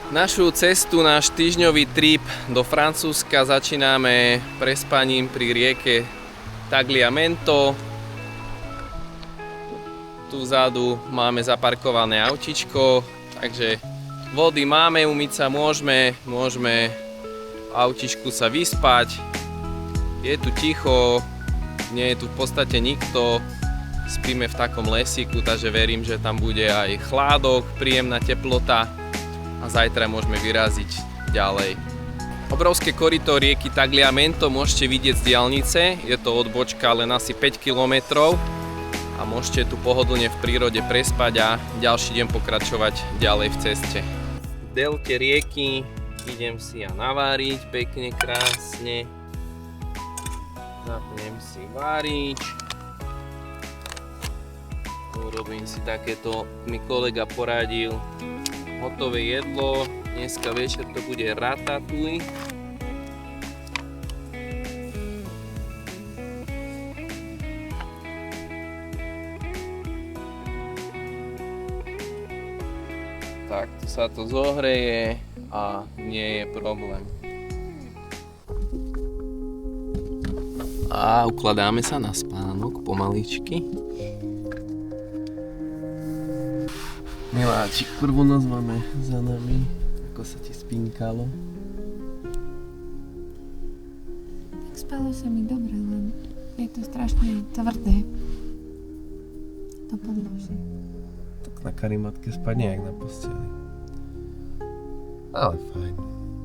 Našu cestu, náš týždňový trip do Francúzska začíname prespaním pri rieke Tagliamento. Tu vzadu máme zaparkované autičko, takže vody máme, umyť sa môžeme v autičku sa vyspať. Je tu ticho, nie je tu v podstate nikto. Spíme v takom lesíku, takže verím, že tam bude aj chládok, príjemná teplota. A zajtra môžeme vyraziť ďalej. Obrovské koryto rieky Tagliamento môžete vidieť z diaľnice, je to odbočka len asi 5 km a môžete tu pohodlne v prírode prespať a ďalší deň pokračovať ďalej v ceste. V delte rieky idem si ja naváriť pekne, krásne. Zapnem si várič. Urobím si takéto, mi kolega poradil, hotové jedlo, dneska večer to bude ratatouille. Tak, tu sa to zohreje a nie je problém. A ukladáme sa na spánok pomaličky. Miláčik, prvú noc máme za nami. Ako sa ti spínkalo? Tak spalo sa mi dobre, len je to strašne tvrdé. To podložie. Tak na karimatke spadne jak na posteli. Ale fajn.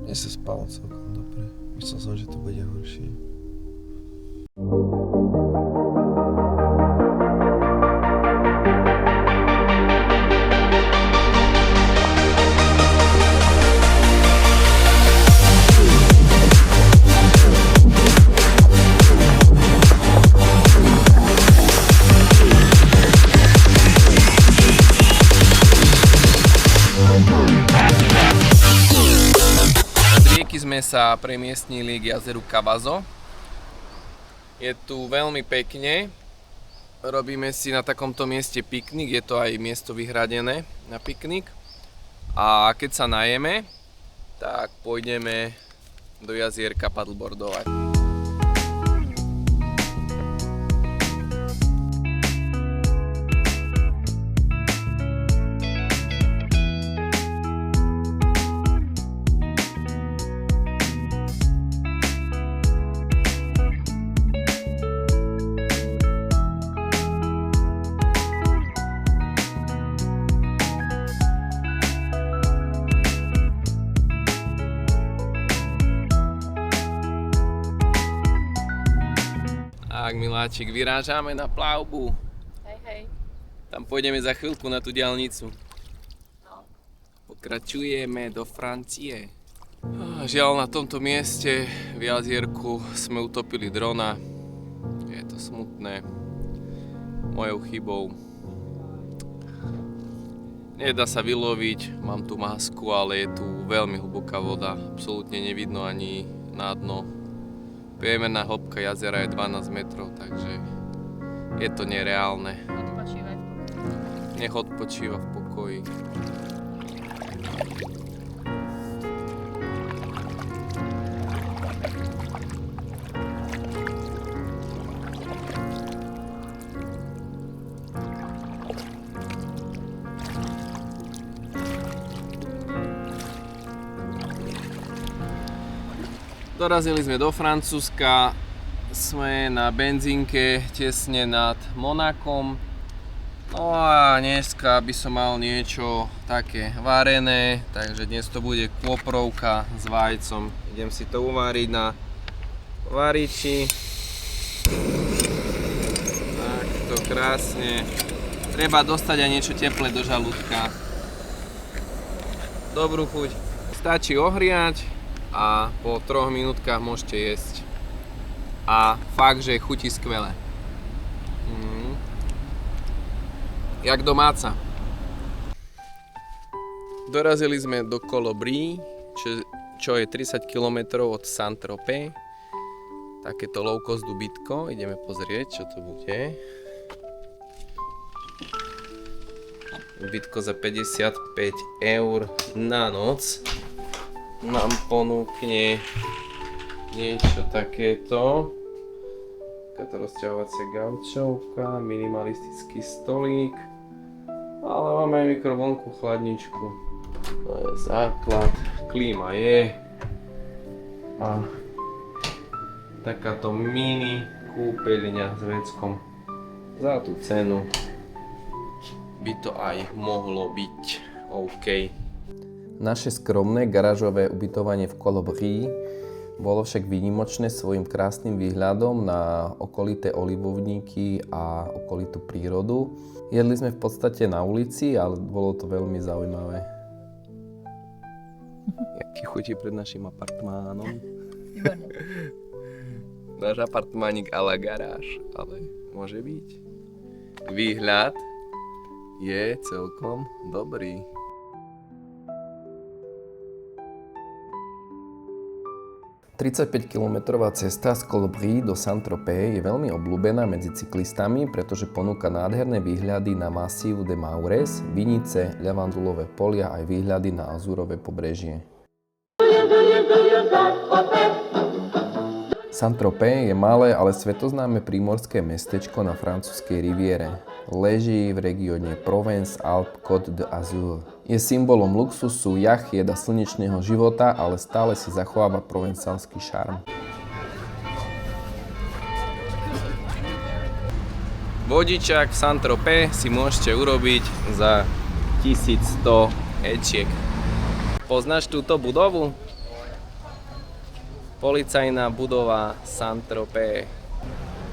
Mne sa spalo celkom dobre. Myslel som, že to bude horšie. Sme sa premiestnili k jazeru Cavazo. Je tu veľmi pekne. Robíme si na takomto mieste piknik, je to aj miesto vyhradené na piknik. A keď sa najeme, tak pôjdeme do jazierka paddleboardovať. Tak, miláčik, vyrážame na plavbu. Hej. Tam pôjdeme za chvíľku na tú diaľnicu. No. Pokračujeme do Francie. Žiaľ, na tomto mieste v jazierku sme utopili drona. Je to smutné. Mojou chybou. Nedá sa vyloviť, mám tu masku, ale je tu veľmi hlboká voda. Absolútne nevidno ani na dno. Priemerná hĺbka jazera je 12 metrov, takže je to nereálne. Odpočívaj v pokoji. Nech odpočíva v pokoji. Dorazili sme do Francúzska, sme na benzínke tesne nad Monakom. No a dneska by som mal niečo také varené, takže dnes to bude kôprovka s vajcom. Idem si to uváriť na variči. Takto krásne. Treba dostať aj niečo teplé do žalúdka. Dobrú chuť. Stačí ohriať a po 3 minútkach môžete jesť. A fakt, že chutí skvele. Jak domáca. Dorazili sme do Colobry, čo je 30 km od Saint-Tropez. Takéto low cost dobytko. Ideme pozrieť, čo to bude. Ubytko za 55 eur na noc nám ponúkne niečo takéto. Takáto rozťahovacia gaučovka, minimalistický stolík, ale máme aj mikrovlnku, chladničku. To je základ, klíma je a takáto mini kúpeľňa s veckom. Za tú cenu by to aj mohlo byť OK. Naše skromné garážové ubytovanie v Colibri bolo však výnimočné svojim krásnym výhľadom na okolité olivovníky a okolitú prírodu. Jedli sme v podstate na ulici, ale bolo to veľmi zaujímavé. Jaký chutí pred našim apartmánom? Náš apartmánik a la garáž, ale môže byť. Výhľad je celkom dobrý. Tridsaťpäťkilometrová cesta z Colibri do Saint-Tropez je veľmi obľúbená medzi cyklistami, pretože ponúka nádherné výhľady na Massif des Maures, vinice, ľavandulové polia aj výhľady na Azurové pobrežie. Saint-Tropez je malé, ale svetoznáme prímorské mestečko na francúzskej riviere. Leží v regióne Provence-Alpes-Côte d'Azur. Je symbolom luxusu, jachiet a slnečného života, ale stále si zachováva provencálsky šarm. Vodičák v Saint-Tropez si môžete urobiť za 1100 ečiek. Poznáš túto budovu? Policajná budova Saint-Tropez.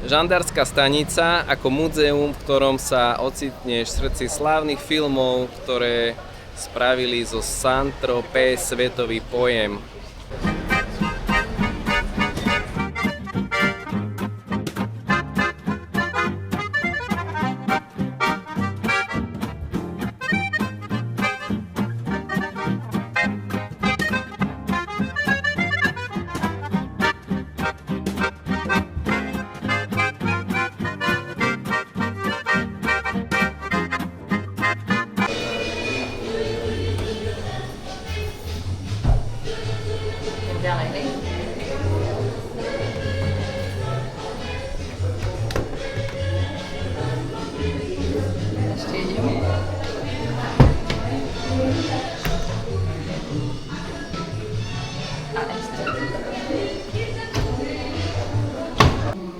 Žandárska stanica ako múzeum, v ktorom sa ocitneš v srdci slávnych filmov, ktoré spravili zo Saint-Tropez svetový pojem.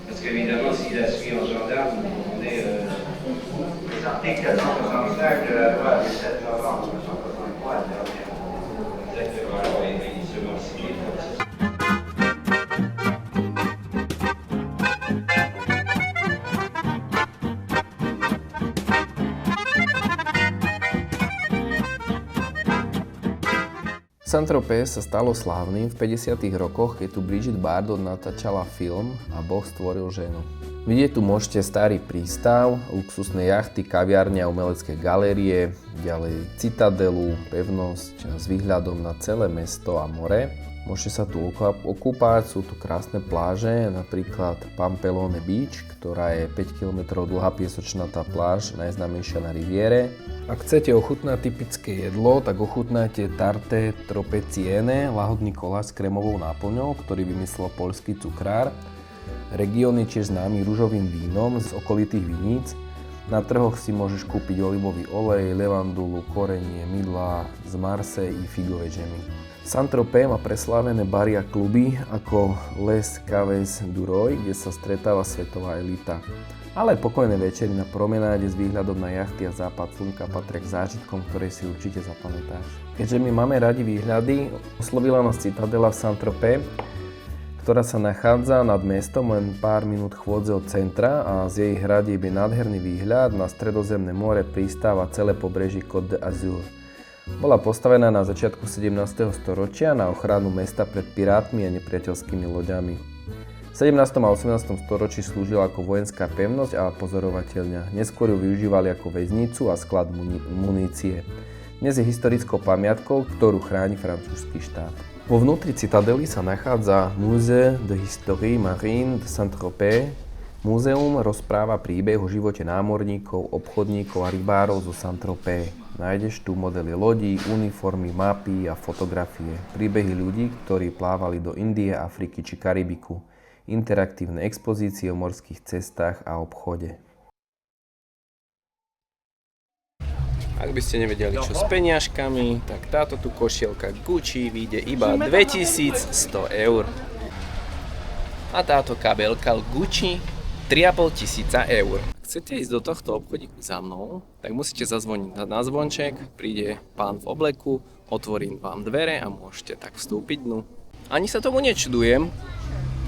Parce qu'évidemment, si la suit en gendarme, vous comprenez les articles 465 de la loi du 7 novembre 1963, exactement, alors initialement civil. Saint-Tropez sa stalo slávnym v 50. rokoch, keď tu Brigitte Bardot natáčala film A Boh stvoril ženu. Vidieť tu môžete starý prístav, luxusné jachty, kaviárne a umelecké galérie, ďalej citadelu, pevnosť s výhľadom na celé mesto a more. Môžete sa tu okúpať, sú tu krásne pláže, napríklad Pampelonne Beach, ktorá je 5 km dlhá piesočnatá pláž, najznámejšia na riviere. Ak chcete ochutnať typické jedlo, tak ochutnajte tarte tropeciene, lahodný koláč s krémovou náplňou, ktorý vymyslel poľský cukrár. Región je tiež známy ružovým vínom z okolitých viníc. Na trhoch si môžeš kúpiť olivový olej, levandulu, korenie, mydlá z Marse i figové džemy. Saint-Tropez má preslávené bary a kluby ako Les Caves du Roy, kde sa stretáva svetová elita. Ale pokojné večery na promenáde s výhľadom na jachty a západ slnka patria k zážitkom, ktoré si určite zapamätáš. Keďže my máme radi výhľady, oslovila nás citadela v Saint-Tropez, ktorá sa nachádza nad mestom len pár minút chôdze od centra a z jej hradieb je nádherný výhľad na stredozemné more, prístav a celé pobreží Côte d'Azur. Bola postavená na začiatku 17. storočia na ochranu mesta pred pirátmi a nepriateľskými loďami. V 17. a 18. storočí slúžila ako vojenská pevnosť a pozorovateľňa. Neskôr ju využívali ako väznicu a sklad munície. Dnes je historickou pamiatkou, ktorú chráni francúzsky štát. Vo vnútri citadely sa nachádza Musée de Histoire Marine de Saint-Tropez, Múzeum rozpráva príbeh o živote námorníkov, obchodníkov a rybárov zo Saint-Tropez. Nájdeš tu modely lodí, uniformy, mapy a fotografie. Príbehy ľudí, ktorí plávali do Indie, Afriky či Karibiku. Interaktívne expozície o morských cestách a obchode. Ak by ste nevedeli čo s peniažkami, tak táto tu košielka Gucci vyjde iba 2100 eur. A táto kabelka Gucci 3500 eur. Ak chcete ísť do tohto obchodíku za mnou, tak musíte zazvoniť na zvonček, príde pán v obleku, otvorím vám dvere a môžete tak vstúpiť dnu. Ani sa tomu nečudujem,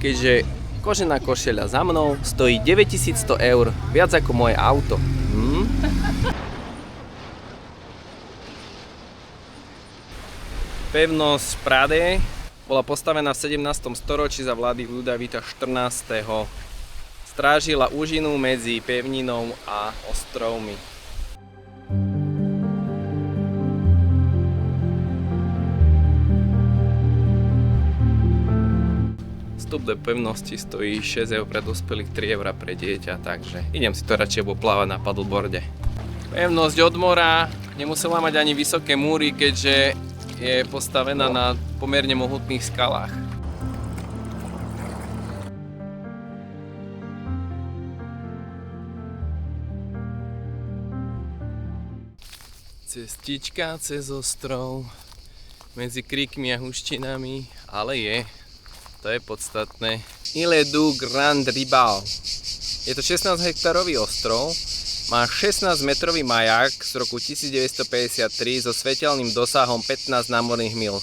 keďže kožená košeľa za mnou stojí 9100 eur, viac ako moje auto. Pevnosť Prade bola postavená v 17. storočí za vlády Ľudovita XIV. Strážila úžinu medzi pevninou a ostrovmi. Vstup do pevnosti stojí 6 eur pre dospelých, 3 eur pre dieťa, takže idem si to radšej poplávať na paddleboarde. Pevnosť od mora nemusela mať ani vysoké múry, keďže je postavená na pomerne mohutných skalách. Cestička cez ostrov, medzi kríkmi a huštinami, ale to je podstatné. Ile du Grand Ribal. Je to 16 hektárový ostrov, má 16-metrový maják z roku 1953 so svetelným dosahom 15 námorných mil.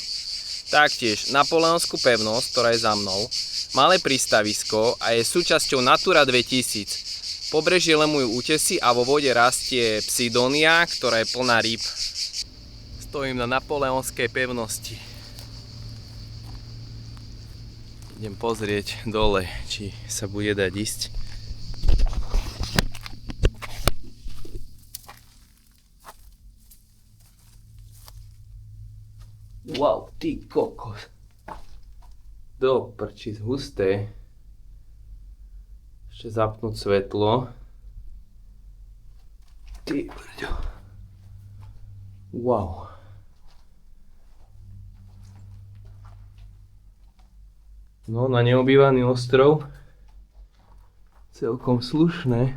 Taktiež Napoleonskú pevnosť, ktorá je za mnou, malé prístavisko a je súčasťou Natura 2000. Pobrežie lemujú útesy a vo vode rastie psidónia, ktorá je plná rýb. Stojím na Napoleonskej pevnosti. Idem pozrieť dole, či sa bude dať ísť. Wow, ty kokos. Do prčíc, husté. Ešte zapnúť svetlo. Ty brďo. Wow. No, na neobývaný ostrov. Celkom slušné.